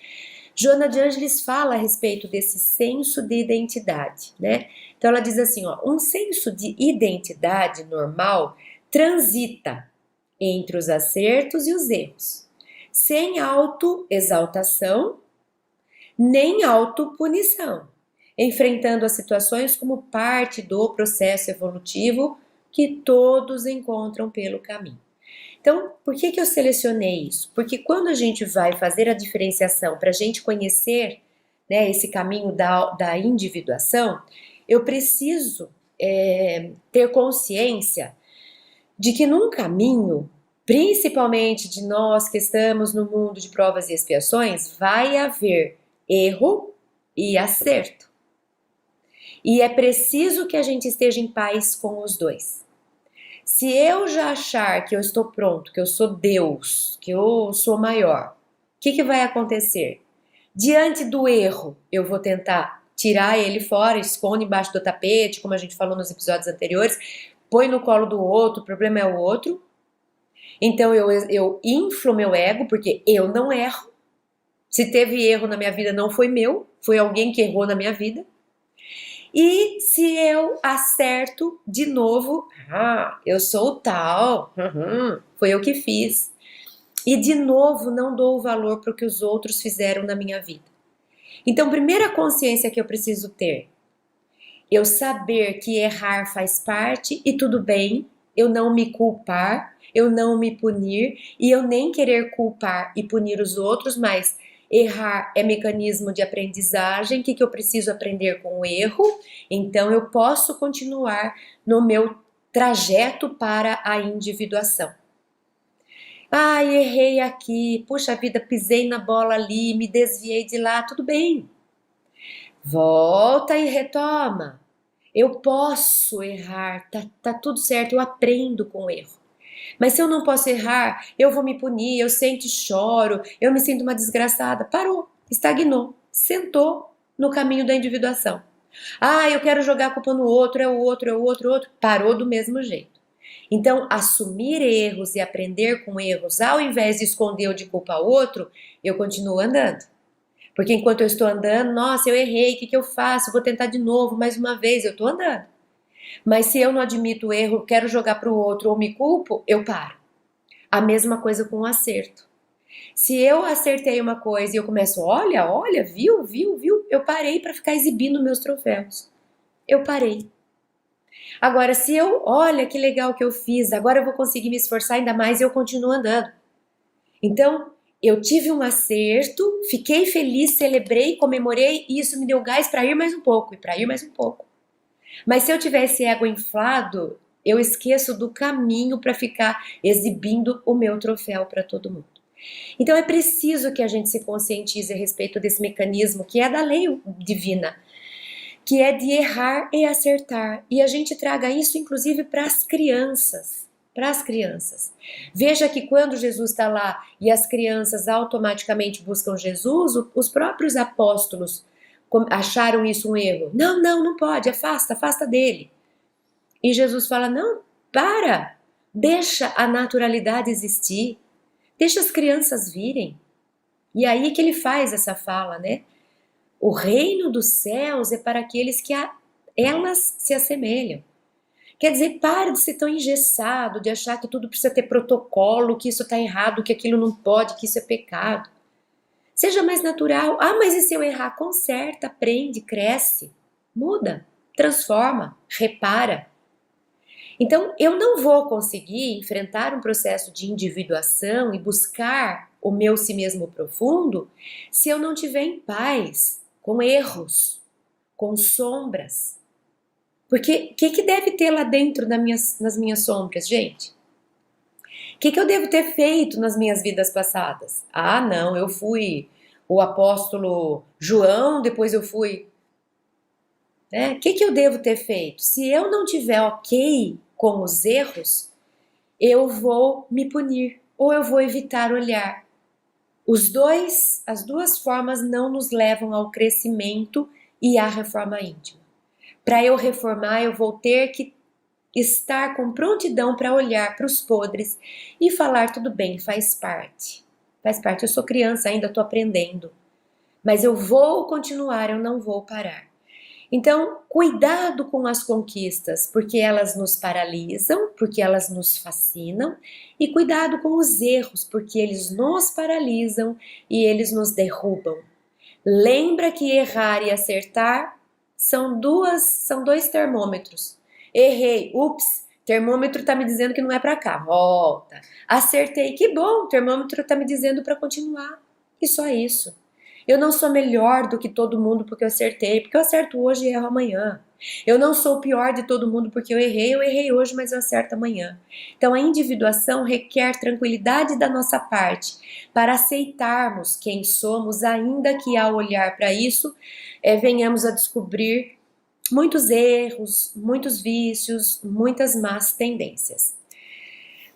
Joana de Ângeles fala a respeito desse senso de identidade, né? Então ela diz assim, ó, um senso de identidade normal transita entre os acertos e os erros, sem autoexaltação nem autopunição, enfrentando as situações como parte do processo evolutivo que todos encontram pelo caminho. Então, por que eu selecionei isso? Porque quando a gente vai fazer a diferenciação para a gente conhecer, né, esse caminho da individuação, eu preciso ter consciência de que num caminho, principalmente de nós que estamos no mundo de provas e expiações, vai haver erro e acerto. E é preciso que a gente esteja em paz com os dois. Se eu já achar que eu estou pronto, que eu sou Deus, que eu sou maior, o que vai acontecer? Diante do erro, eu vou tentar tirar ele fora, esconde embaixo do tapete, como a gente falou nos episódios anteriores, põe no colo do outro, o problema é o outro. Então eu inflo meu ego, porque eu não erro. Se teve erro na minha vida, não foi meu, foi alguém que errou na minha vida. E se eu acerto de novo, eu sou o tal, foi eu que fiz. E de novo não dou o valor para o que os outros fizeram na minha vida. Então, primeira consciência que eu preciso ter, eu saber que errar faz parte e tudo bem, eu não me culpar, eu não me punir e eu nem querer culpar e punir os outros, mas errar é mecanismo de aprendizagem. O que eu preciso aprender com o erro? Então eu posso continuar no meu trajeto para a individuação. Errei aqui, puxa vida, pisei na bola ali, me desviei de lá, tudo bem. Volta e retoma. Eu posso errar, tá tudo certo, eu aprendo com o erro. Mas se eu não posso errar, eu vou me punir, eu sento e choro, eu me sinto uma desgraçada. Parou, estagnou, sentou no caminho da individuação. Eu quero jogar a culpa no outro, é o outro, é o outro, é o outro. Parou do mesmo jeito. Então, assumir erros e aprender com erros, ao invés de esconder ou de culpar o outro, eu continuo andando. Porque enquanto eu estou andando, nossa, eu errei, o que eu faço? Vou tentar de novo, mais uma vez, eu estou andando. Mas se eu não admito o erro, quero jogar para o outro ou me culpo, eu paro. A mesma coisa com o acerto. Se eu acertei uma coisa e eu começo, olha, viu, eu parei para ficar exibindo meus troféus. Eu parei. Agora, se eu, olha que legal que eu fiz, agora eu vou conseguir me esforçar ainda mais e eu continuo andando. Então, eu tive um acerto, fiquei feliz, celebrei, comemorei e isso me deu gás para ir mais um pouco e para ir mais um pouco. Mas se eu tivesse ego inflado, eu esqueço do caminho para ficar exibindo o meu troféu para todo mundo. Então é preciso que a gente se conscientize a respeito desse mecanismo que é da lei divina, que é de errar e acertar. E a gente traga isso inclusive para as crianças. Para as crianças. Veja que quando Jesus está lá e as crianças automaticamente buscam Jesus, os próprios apóstolos acharam isso um erro. Não pode, afasta dele. E Jesus fala, não, deixa a naturalidade existir, deixa as crianças virem. E aí que ele faz essa fala, né? O reino dos céus é para aqueles que elas se assemelham. Quer dizer, pare de ser tão engessado, de achar que tudo precisa ter protocolo, que isso está errado, que aquilo não pode, que isso é pecado. Seja mais natural. Mas e se eu errar? Conserta, aprende, cresce, muda, transforma, repara. Então, eu não vou conseguir enfrentar um processo de individuação e buscar o meu si mesmo profundo se eu não estiver em paz com erros, com sombras. Porque o que deve ter lá dentro nas minhas sombras, gente? O que eu devo ter feito nas minhas vidas passadas? Não, eu fui o apóstolo João, depois eu fui... O que eu devo ter feito? Se eu não tiver ok com os erros, eu vou me punir ou eu vou evitar olhar. As duas formas não nos levam ao crescimento e à reforma íntima. Para eu reformar, eu vou ter que estar com prontidão para olhar para os podres e falar, tudo bem, faz parte. Faz parte, eu sou criança ainda, estou aprendendo. mas eu vou continuar, eu não vou parar. Então, cuidado com as conquistas, porque elas nos paralisam, porque elas nos fascinam, e cuidado com os erros, porque eles nos paralisam e eles nos derrubam. Lembra que errar e acertar são dois termômetros. Errei, ups, termômetro está me dizendo que não é para cá, volta. Acertei, que bom, o termômetro está me dizendo para continuar. E só isso. Eu não sou melhor do que todo mundo porque eu acertei, porque eu acerto hoje e erro amanhã. Eu não sou o pior de todo mundo porque eu errei hoje, mas eu acerto amanhã. Então a individuação requer tranquilidade da nossa parte para aceitarmos quem somos, ainda que ao olhar para isso, venhamos a descobrir muitos erros, muitos vícios, muitas más tendências.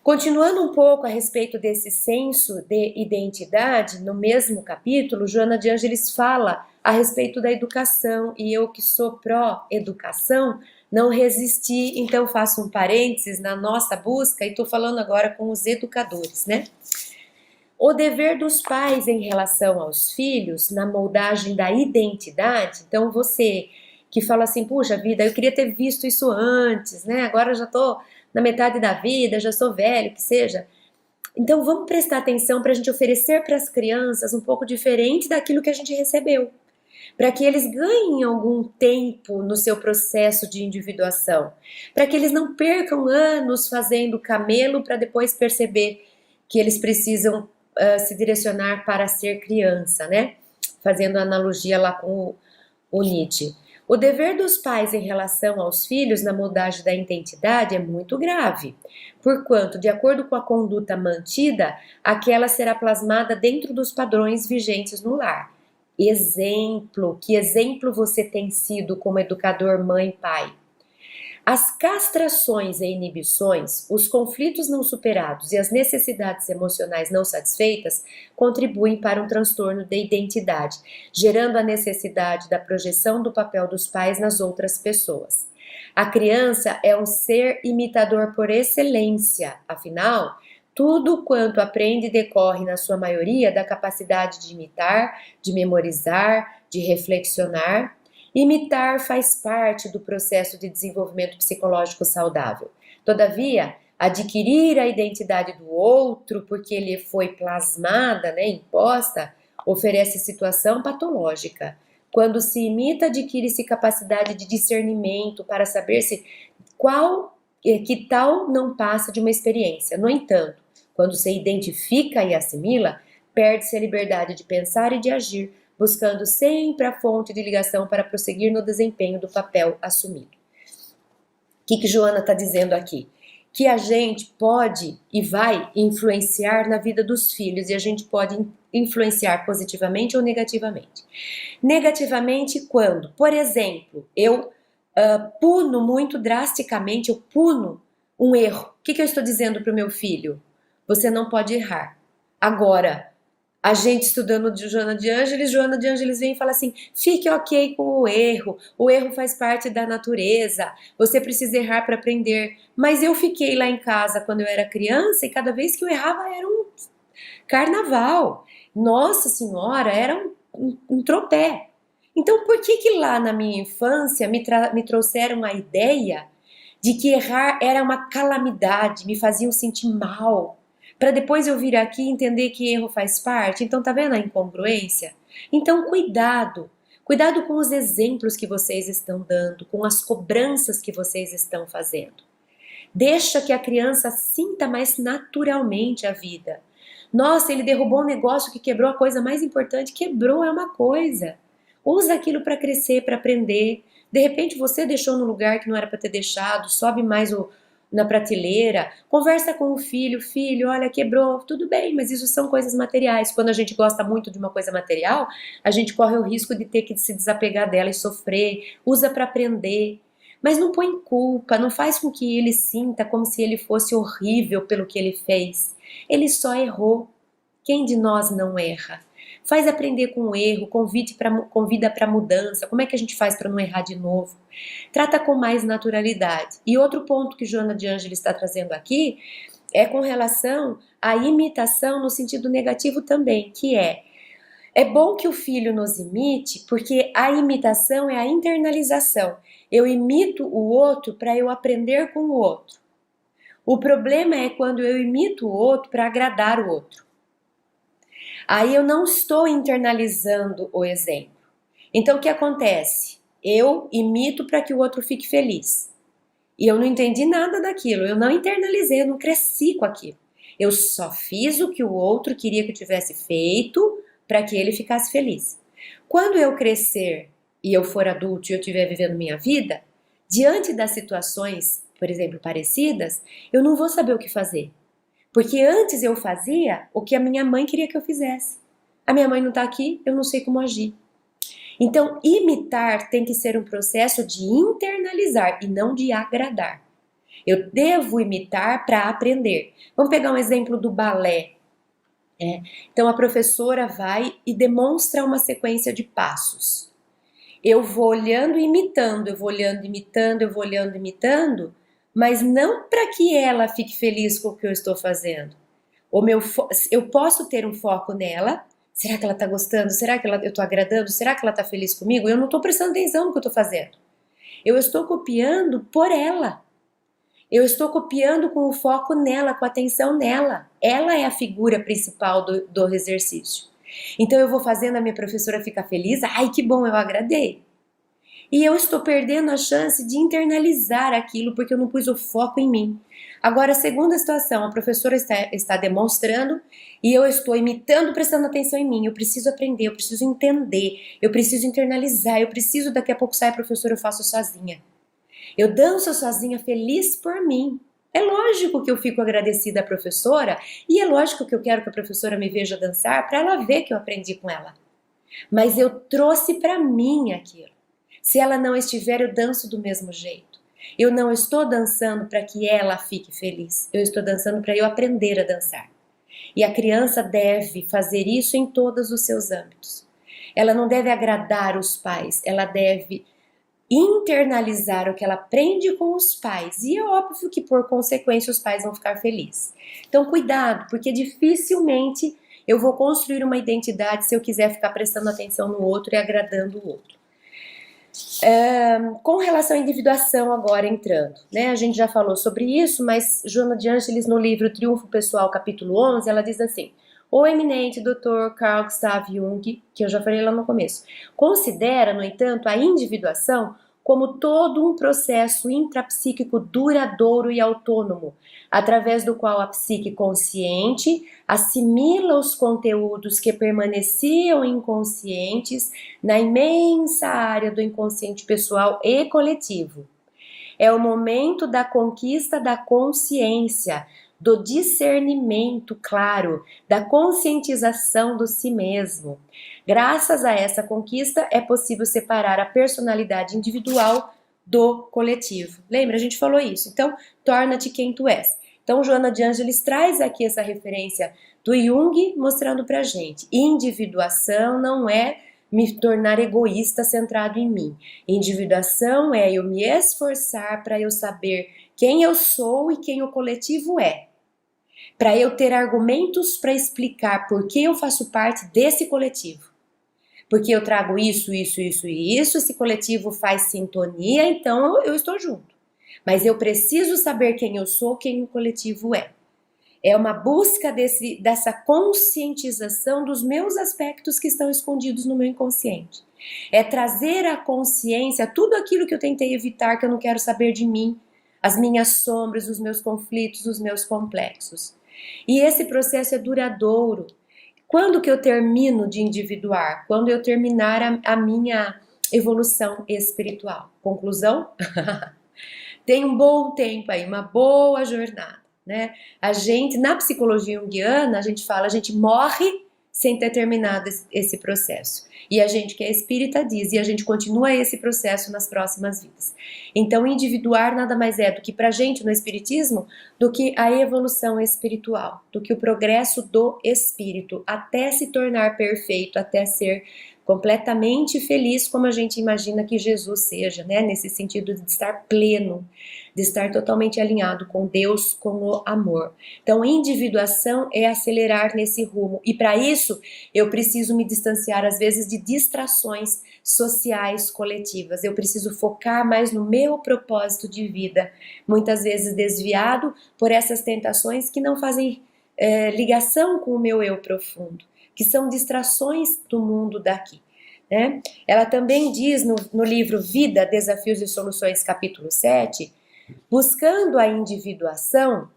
Continuando um pouco a respeito desse senso de identidade, no mesmo capítulo, Joana de Ângeles fala a respeito da educação, e eu que sou pró-educação, não resisti, então faço um parênteses na nossa busca e estou falando agora com os educadores, né? O dever dos pais em relação aos filhos, na moldagem da identidade, então você que fala assim, puxa vida, eu queria ter visto isso antes, né? Agora eu já estou na metade da vida, já sou velho, que seja. Então vamos prestar atenção para a gente oferecer para as crianças um pouco diferente daquilo que a gente recebeu, para que eles ganhem algum tempo no seu processo de individuação, para que eles não percam anos fazendo camelo para depois perceber que eles precisam se direcionar para ser criança, né? Fazendo analogia lá com o Nietzsche. O dever dos pais em relação aos filhos na moldagem da identidade é muito grave, porquanto, de acordo com a conduta mantida, aquela será plasmada dentro dos padrões vigentes no lar. Exemplo, que exemplo você tem sido como educador, mãe e pai? As castrações e inibições, os conflitos não superados e as necessidades emocionais não satisfeitas contribuem para um transtorno de identidade, gerando a necessidade da projeção do papel dos pais nas outras pessoas. A criança é um ser imitador por excelência, afinal, tudo quanto aprende decorre, na sua maioria, da capacidade de imitar, de memorizar, de reflexionar. Imitar faz parte do processo de desenvolvimento psicológico saudável. Todavia, adquirir a identidade do outro porque ele foi plasmada, né, imposta, oferece situação patológica. Quando se imita, adquire-se capacidade de discernimento para saber se que tal não passa de uma experiência. No entanto, quando se identifica e assimila, perde-se a liberdade de pensar e de agir, buscando sempre a fonte de ligação para prosseguir no desempenho do papel assumido. O que Joana está dizendo aqui? Que a gente pode e vai influenciar na vida dos filhos, e a gente pode influenciar positivamente ou negativamente. Negativamente quando, por exemplo, eu puno muito drasticamente, eu puno um erro. O que eu estou dizendo para o meu filho? Você não pode errar. Agora, a gente estudando de Joana de Ângeles vem e fala assim, fique ok com o erro faz parte da natureza, você precisa errar para aprender. Mas eu fiquei lá em casa quando eu era criança e cada vez que eu errava era um carnaval. Nossa Senhora, era um tropé. Então por que lá na minha infância me trouxeram a ideia de que errar era uma calamidade, me faziam sentir mal? Para depois eu vir aqui e entender que erro faz parte. Então tá vendo a incongruência? Então cuidado com os exemplos que vocês estão dando, com as cobranças que vocês estão fazendo. Deixa que a criança sinta mais naturalmente a vida. Nossa, ele derrubou um negócio que quebrou a coisa mais importante. Quebrou é uma coisa. Usa aquilo para crescer, para aprender. De repente você deixou no lugar que não era para ter deixado, sobe mais na prateleira, conversa com o filho, olha, quebrou, tudo bem, mas isso são coisas materiais. Quando a gente gosta muito de uma coisa material, a gente corre o risco de ter que se desapegar dela e sofrer, usa para aprender. Mas não põe culpa, não faz com que ele sinta como se ele fosse horrível pelo que ele fez. Ele só errou. Quem de nós não erra? Faz aprender com o erro, convida para mudança. Como é que a gente faz para não errar de novo? Trata com mais naturalidade. E outro ponto que Joana de Ângeles está trazendo aqui é com relação à imitação no sentido negativo também, que é É bom que o filho nos imite, porque a imitação é a internalização. Eu imito o outro para eu aprender com o outro. O problema é quando eu imito o outro para agradar o outro. Aí eu não estou internalizando o exemplo. Então o que acontece? Eu imito para que o outro fique feliz. E eu não entendi nada daquilo, eu não internalizei, eu não cresci com aquilo. Eu só fiz o que o outro queria que eu tivesse feito para que ele ficasse feliz. Quando eu crescer e eu for adulto e eu estiver vivendo minha vida, diante das situações, por exemplo, parecidas, eu não vou saber o que fazer. Porque antes eu fazia o que a minha mãe queria que eu fizesse. A minha mãe não está aqui, eu não sei como agir. Então, imitar tem que ser um processo de internalizar e não de agradar. Eu devo imitar para aprender. Vamos pegar um exemplo do balé. Então, a professora vai e demonstra uma sequência de passos. Eu vou olhando e imitando, eu vou olhando, imitando, eu vou olhando, imitando, mas não para que ela fique feliz com o que eu estou fazendo. Eu posso ter um foco nela. Será que ela está gostando? Será que eu estou agradando? Será que ela está feliz comigo? Eu não estou prestando atenção no que eu estou fazendo. Eu estou copiando por ela. Eu estou copiando com o foco nela, com a atenção nela. Ela é a figura principal do exercício. Então eu vou fazendo a minha professora ficar feliz. Ai, que bom, eu agradei. E eu estou perdendo a chance de internalizar aquilo porque eu não pus o foco em mim. Agora, a segunda situação, a professora está demonstrando e eu estou imitando, prestando atenção em mim. Eu preciso aprender, eu preciso entender, eu preciso internalizar, eu preciso, daqui a pouco sai a professora, eu faço sozinha. Eu danço sozinha, feliz por mim. É lógico que eu fico agradecida à professora e é lógico que eu quero que a professora me veja dançar para ela ver que eu aprendi com ela. Mas eu trouxe para mim aquilo. Se ela não estiver, eu danço do mesmo jeito. Eu não estou dançando para que ela fique feliz. Eu estou dançando para eu aprender a dançar. E a criança deve fazer isso em todos os seus âmbitos. Ela não deve agradar os pais, ela deve internalizar o que ela aprende com os pais. E é óbvio que, por consequência, os pais vão ficar felizes. Então, cuidado, porque dificilmente eu vou construir uma identidade se eu quiser ficar prestando atenção no outro e agradando o outro. Com relação à individuação agora entrando, né? A gente já falou sobre isso, mas Joana de Ângeles no livro Triunfo Pessoal, capítulo 11, ela diz assim: o eminente Dr. Carl Gustav Jung, que eu já falei lá no começo, considera, no entanto, a individuação como todo um processo intrapsíquico duradouro e autônomo, através do qual a psique consciente assimila os conteúdos que permaneciam inconscientes na imensa área do inconsciente pessoal e coletivo. É o momento da conquista da consciência, do discernimento claro, da conscientização do si mesmo. Graças a essa conquista, é possível separar a personalidade individual do coletivo. Lembra? A gente falou isso. Então, torna-te quem tu és. Então, Joana de Ângeles traz aqui essa referência do Jung, mostrando pra gente. Individuação não é me tornar egoísta, centrado em mim. Individuação é eu me esforçar para eu saber quem eu sou e quem o coletivo é. Para eu ter argumentos para explicar por que eu faço parte desse coletivo. Porque eu trago isso, isso, isso e isso, esse coletivo faz sintonia, então eu estou junto. Mas eu preciso saber quem eu sou, quem o coletivo é. É uma busca dessa conscientização dos meus aspectos que estão escondidos no meu inconsciente. É trazer à consciência tudo aquilo que eu tentei evitar, que eu não quero saber de mim, as minhas sombras, os meus conflitos, os meus complexos. E esse processo é duradouro. Quando que eu termino de individuar? Quando eu terminar a minha evolução espiritual. Conclusão? Tem um bom tempo aí, uma boa jornada, né? A gente, na psicologia junguiana, a gente fala, a gente morre sem ter terminado esse processo. E a gente que é espírita diz, e a gente continua esse processo nas próximas vidas. Então, individuar nada mais é do que pra gente no espiritismo, do que a evolução espiritual, do que o progresso do espírito, até se tornar perfeito, até ser completamente feliz como a gente imagina que Jesus seja, né? Nesse sentido de estar pleno, de estar totalmente alinhado com Deus, com o amor. Então, individuação é acelerar nesse rumo. E para isso, eu preciso me distanciar, às vezes, de distrações sociais coletivas. Eu preciso focar mais no meu propósito de vida, muitas vezes desviado por essas tentações que não fazem ligação com o meu eu profundo, que são distrações do mundo daqui. Né? Ela também diz no livro Vida, Desafios e Soluções, capítulo 7, buscando a individuação,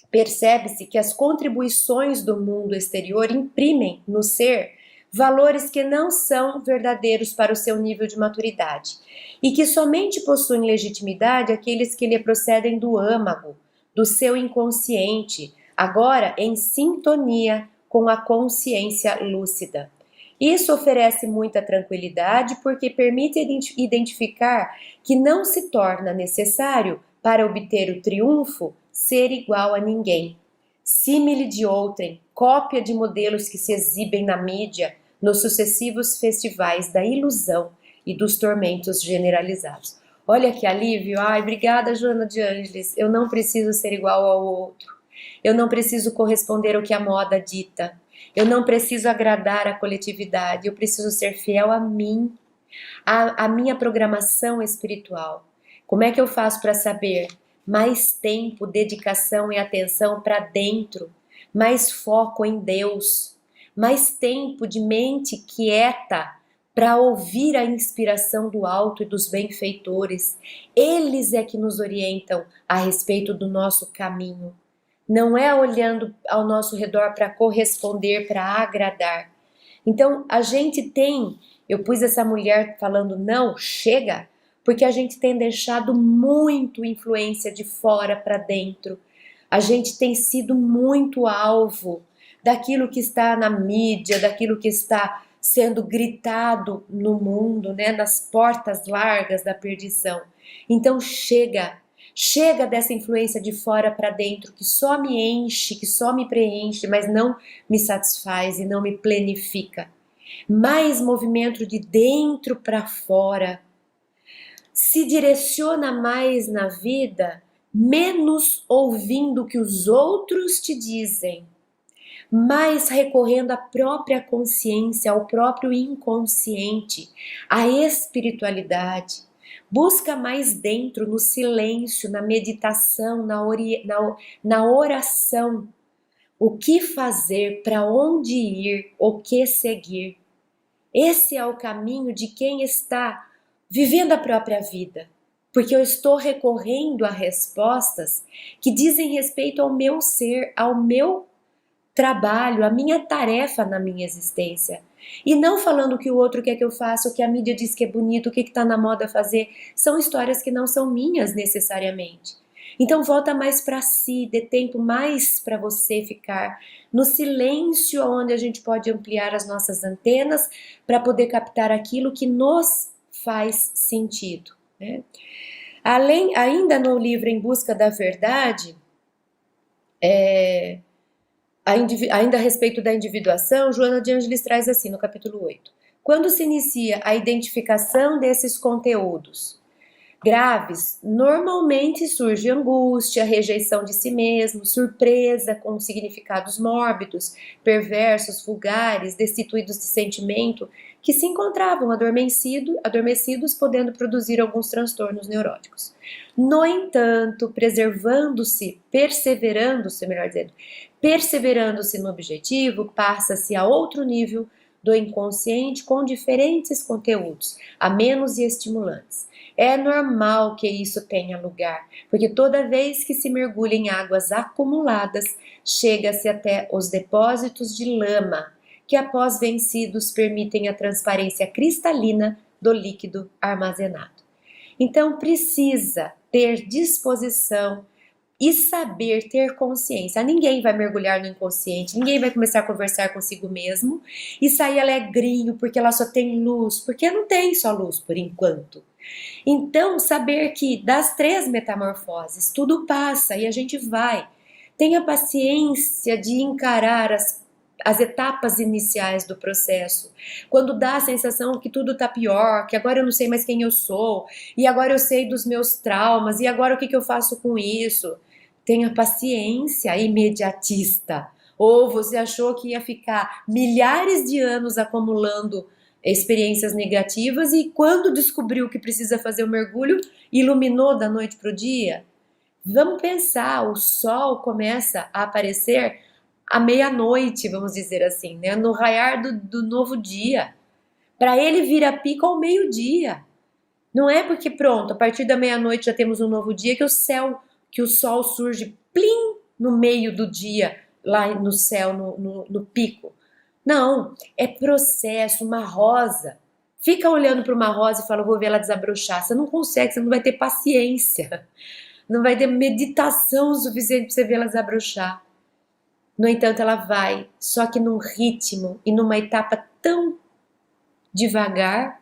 percebe-se que as contribuições do mundo exterior imprimem no ser valores que não são verdadeiros para o seu nível de maturidade e que somente possuem legitimidade aqueles que lhe procedem do âmago, do seu inconsciente, agora em sintonia com a consciência lúcida. Isso oferece muita tranquilidade porque permite identificar que não se torna necessário, para obter o triunfo, ser igual a ninguém. Símile de outrem, cópia de modelos que se exibem na mídia nos sucessivos festivais da ilusão e dos tormentos generalizados. Olha que alívio. Ai, obrigada, Joana de Ângeles. Eu não preciso ser igual ao outro. Eu não preciso corresponder ao que a moda dita. Eu não preciso agradar a coletividade. Eu preciso ser fiel a mim, a minha programação espiritual. Como é que eu faço para saber? Mais tempo, dedicação e atenção para dentro, mais foco em Deus, mais tempo de mente quieta para ouvir a inspiração do alto e dos benfeitores. Eles é que nos orientam a respeito do nosso caminho. Não é olhando ao nosso redor para corresponder, para agradar. Então, a gente tem, eu pus essa mulher falando não, chega, porque a gente tem deixado muito influência de fora para dentro. A gente tem sido muito alvo daquilo que está na mídia, daquilo que está sendo gritado no mundo, né, nas portas largas da perdição. Então chega dessa influência de fora para dentro que só me enche, que só me preenche, mas não me satisfaz e não me plenifica. Mais movimento de dentro para fora. Se direciona mais na vida, menos ouvindo o que os outros te dizem, mais recorrendo à própria consciência, ao próprio inconsciente, à espiritualidade. Busca mais dentro, no silêncio, na meditação, na oração. O que fazer, para onde ir, o que seguir. Esse é o caminho de quem está vivendo a própria vida, porque eu estou recorrendo a respostas que dizem respeito ao meu ser, ao meu trabalho, à minha tarefa na minha existência. E não falando o que o outro quer que eu faça, o que a mídia diz que é bonito, o que está na moda fazer. São histórias que não são minhas necessariamente. Então volta mais para si, dê tempo mais para você ficar no silêncio, onde a gente pode ampliar as nossas antenas para poder captar aquilo que nos faz sentido. Né? Ainda no livro Em Busca da Verdade, ainda a respeito da individuação, Joana de Ângeles traz assim no capítulo 8. Quando se inicia a identificação desses conteúdos graves, normalmente surge angústia, rejeição de si mesmo, surpresa com significados mórbidos, perversos, vulgares, destituídos de sentimento, que se encontravam adormecidos, podendo produzir alguns transtornos neuróticos. No entanto, perseverando-se no objetivo, passa-se a outro nível do inconsciente com diferentes conteúdos, amenos e estimulantes. É normal que isso tenha lugar, porque toda vez que se mergulha em águas acumuladas, chega-se até os depósitos de lama, que após vencidos permitem a transparência cristalina do líquido armazenado. Então precisa ter disposição e saber ter consciência. Ninguém vai mergulhar no inconsciente, ninguém vai começar a conversar consigo mesmo e sair alegrinho porque ela só tem luz, porque não tem só luz por enquanto. Então, saber que das 3 metamorfoses, tudo passa e a gente vai. Tenha paciência de encarar as etapas iniciais do processo, quando dá a sensação que tudo está pior, que agora eu não sei mais quem eu sou, e agora eu sei dos meus traumas, e agora o que eu faço com isso? Tenha paciência, imediatista. Ou você achou que ia ficar milhares de anos acumulando experiências negativas e quando descobriu que precisa fazer o mergulho, iluminou da noite para o dia? Vamos pensar, o sol começa a aparecer à meia-noite, vamos dizer assim, né? No raiar do novo dia. Para ele vir a pico ao meio-dia. Não é porque pronto, a partir da meia-noite já temos um novo dia que o sol surge plim no meio do dia, lá no céu, no pico. Não, é processo, uma rosa. Fica olhando para uma rosa e fala, vou ver ela desabrochar. Você não consegue, você não vai ter paciência. Não vai ter meditação suficiente para você ver ela desabrochar. No entanto, ela vai, só que num ritmo e numa etapa tão devagar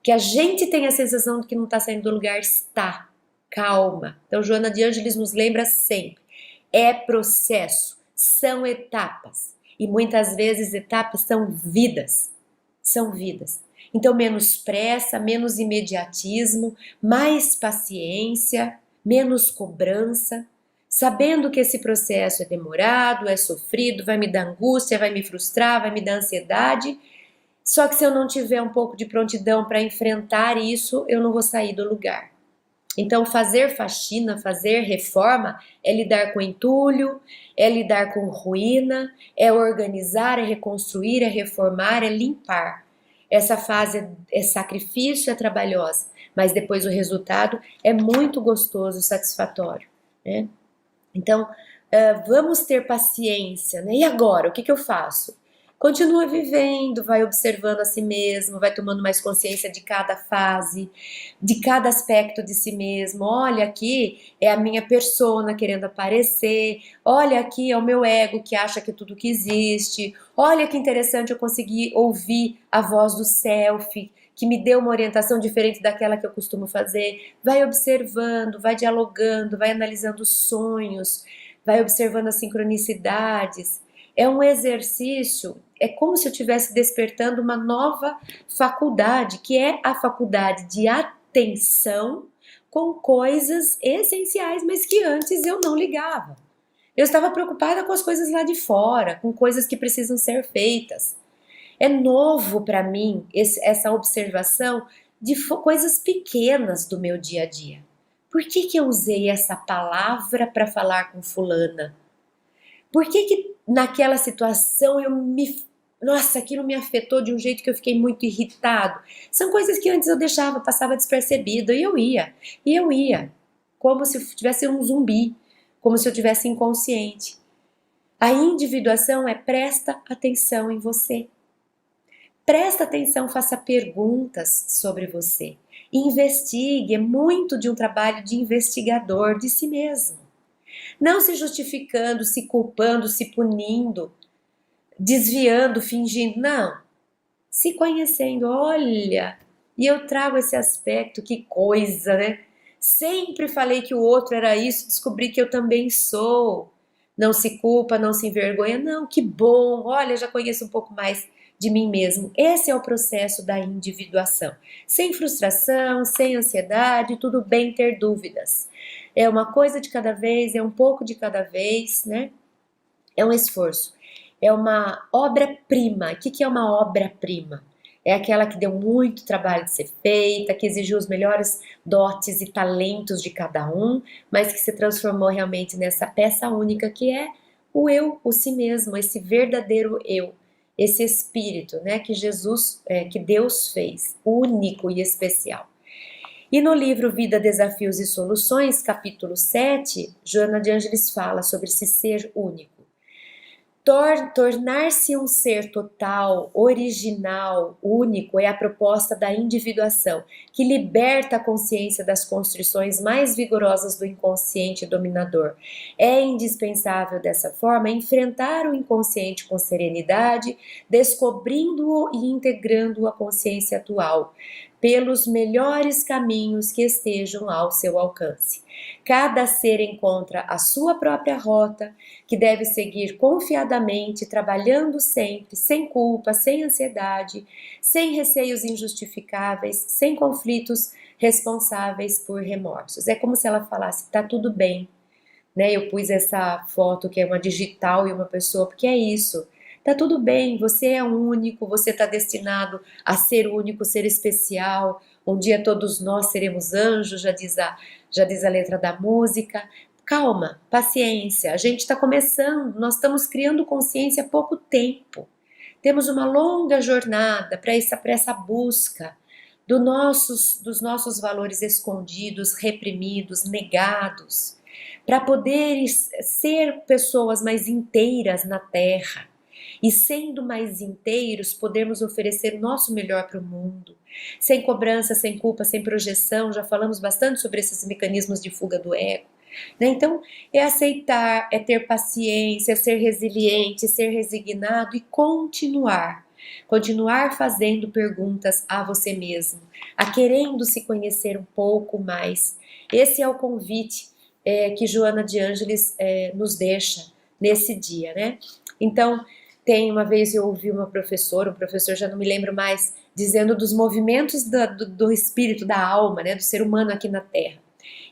que a gente tem a sensação de que não está saindo do lugar. Está. Calma. Então, Joana de Ângeles nos lembra sempre. É processo, são etapas. E muitas vezes etapas são vidas. São vidas. Então, menos pressa, menos imediatismo, mais paciência, menos cobrança, sabendo que esse processo é demorado, é sofrido, vai me dar angústia, vai me frustrar, vai me dar ansiedade. Só que se eu não tiver um pouco de prontidão para enfrentar isso, eu não vou sair do lugar. Então, fazer faxina, fazer reforma, é lidar com entulho, é lidar com ruína, é organizar, é reconstruir, é reformar, é limpar. Essa fase é sacrifício, é trabalhosa, mas depois o resultado é muito gostoso, satisfatório, né? Então, vamos ter paciência, né? E agora, o que eu faço? Continua vivendo, vai observando a si mesmo, vai tomando mais consciência de cada fase, de cada aspecto de si mesmo. Olha, aqui é a minha persona querendo aparecer. Olha, aqui é o meu ego que acha que tudo que existe. Olha que interessante, eu consegui ouvir a voz do self, que me deu uma orientação diferente daquela que eu costumo fazer. Vai observando, vai dialogando, vai analisando os sonhos, vai observando as sincronicidades. É um exercício, é como se eu estivesse despertando uma nova faculdade, que é a faculdade de atenção com coisas essenciais, mas que antes eu não ligava. Eu estava preocupada com as coisas lá de fora, com coisas que precisam ser feitas. É novo para mim essa observação de coisas pequenas do meu dia a dia. Por que eu usei essa palavra para falar com fulana? Por que naquela situação nossa, aquilo me afetou de um jeito que eu fiquei muito irritado? São coisas que antes eu deixava, passava despercebido, e eu ia, como se eu tivesse um zumbi, como se eu tivesse inconsciente. A individuação é presta atenção em você. Presta atenção, faça perguntas sobre você. Investigue, é muito de um trabalho de investigador de si mesmo. Não se justificando, se culpando, se punindo, desviando, fingindo, não. Se conhecendo, olha, e eu trago esse aspecto, que coisa, né? Sempre falei que o outro era isso, descobri que eu também sou. Não se culpa, não se envergonha, não, que bom, olha, já conheço um pouco mais de mim mesmo. Esse é o processo da individuação. Sem frustração, sem ansiedade, tudo bem ter dúvidas. É uma coisa de cada vez, é um pouco de cada vez, né? É um esforço. É uma obra-prima. O que é uma obra-prima? É aquela que deu muito trabalho de ser feita, que exigiu os melhores dotes e talentos de cada um, mas que se transformou realmente nessa peça única que é o eu, o si mesmo, esse verdadeiro eu, esse espírito, né, que que Deus fez, único e especial. E no livro Vida, Desafios e Soluções, capítulo 7, Joana de Ângeles fala sobre esse ser único. Tornar-se um ser total, original, único é a proposta da individuação, que liberta a consciência das constrições mais vigorosas do inconsciente dominador. É indispensável, dessa forma, enfrentar o inconsciente com serenidade, descobrindo-o e integrando-o à consciência atual, pelos melhores caminhos que estejam ao seu alcance. Cada ser encontra a sua própria rota, que deve seguir confiadamente, trabalhando sempre, sem culpa, sem ansiedade, sem receios injustificáveis, sem conflitos responsáveis por remorsos. É como se ela falasse: tá tudo bem, né? Eu pus essa foto que é uma digital e uma pessoa, porque é isso. Tá tudo bem, você é único, você está destinado a ser único, ser especial. Um dia todos nós seremos anjos, já diz a letra da música. Calma, paciência, a gente está começando, nós estamos criando consciência há pouco tempo. Temos uma longa jornada para essa busca dos nossos valores escondidos, reprimidos, negados, para poder ser pessoas mais inteiras na Terra. E sendo mais inteiros, podermos oferecer o nosso melhor para o mundo, sem cobrança, sem culpa, sem projeção. Já falamos bastante sobre esses mecanismos de fuga do ego, né? Então, é aceitar, é ter paciência, é ser resiliente, ser resignado e continuar fazendo perguntas a você mesmo, a querendo se conhecer um pouco mais. Esse é o convite que Joana de Ângeles nos deixa nesse dia, né? Então, uma vez eu ouvi um professor já não me lembro mais, dizendo dos movimentos do espírito, da alma, né, do ser humano aqui na Terra.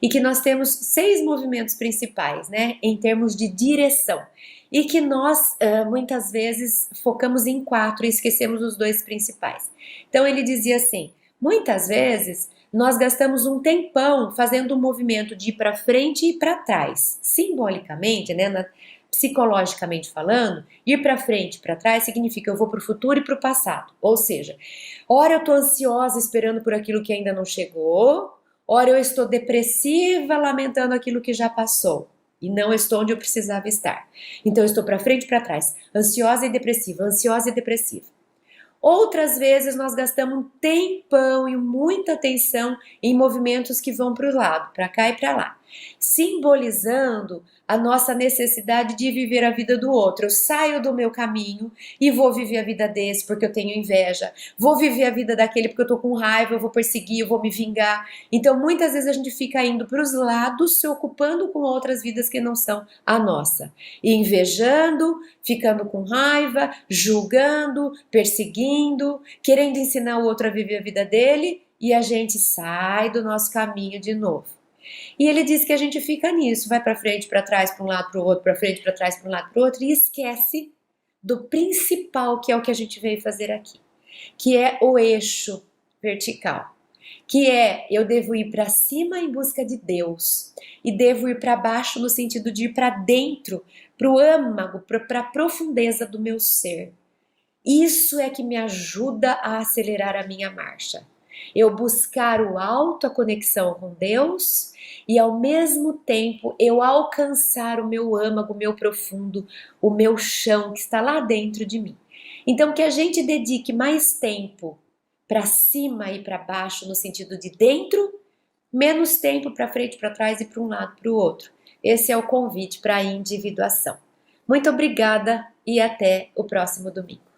E que nós temos 6 movimentos principais, né, em termos de direção. E que nós, muitas vezes, focamos em 4 e esquecemos os 2 principais. Então ele dizia assim: muitas vezes nós gastamos um tempão fazendo um movimento de ir para frente e para trás. Simbolicamente, né, psicologicamente falando, ir para frente e para trás significa eu vou para o futuro e para o passado. Ou seja, ora eu estou ansiosa esperando por aquilo que ainda não chegou, ora eu estou depressiva lamentando aquilo que já passou e não estou onde eu precisava estar. Então eu estou para frente e para trás, ansiosa e depressiva, ansiosa e depressiva. Outras vezes nós gastamos um tempão e muita atenção em movimentos que vão para o lado, para cá e para lá, simbolizando a nossa necessidade de viver a vida do outro. Eu saio do meu caminho e vou viver a vida desse porque eu tenho inveja, vou viver a vida daquele porque eu tô com raiva, eu vou perseguir, eu vou me vingar. Então muitas vezes a gente fica indo para os lados, se ocupando com outras vidas que não são a nossa, e invejando, ficando com raiva, julgando, perseguindo, querendo ensinar o outro a viver a vida dele, e a gente sai do nosso caminho de novo. E ele diz que a gente fica nisso, vai para frente, para trás, para um lado, para o outro, para frente, para trás, para um lado, para o outro, e esquece do principal, que é o que a gente veio fazer aqui, que é o eixo vertical, que é eu devo ir para cima em busca de Deus e devo ir para baixo no sentido de ir para dentro, para o âmago, para a profundeza do meu ser. Isso é que me ajuda a acelerar a minha marcha. Eu buscar o alto, a conexão com Deus, e ao mesmo tempo eu alcançar o meu âmago, o meu profundo, o meu chão que está lá dentro de mim. Então que a gente dedique mais tempo para cima e para baixo no sentido de dentro, menos tempo para frente, para trás e para um lado, para o outro. Esse é o convite para a individuação. Muito obrigada e até o próximo domingo.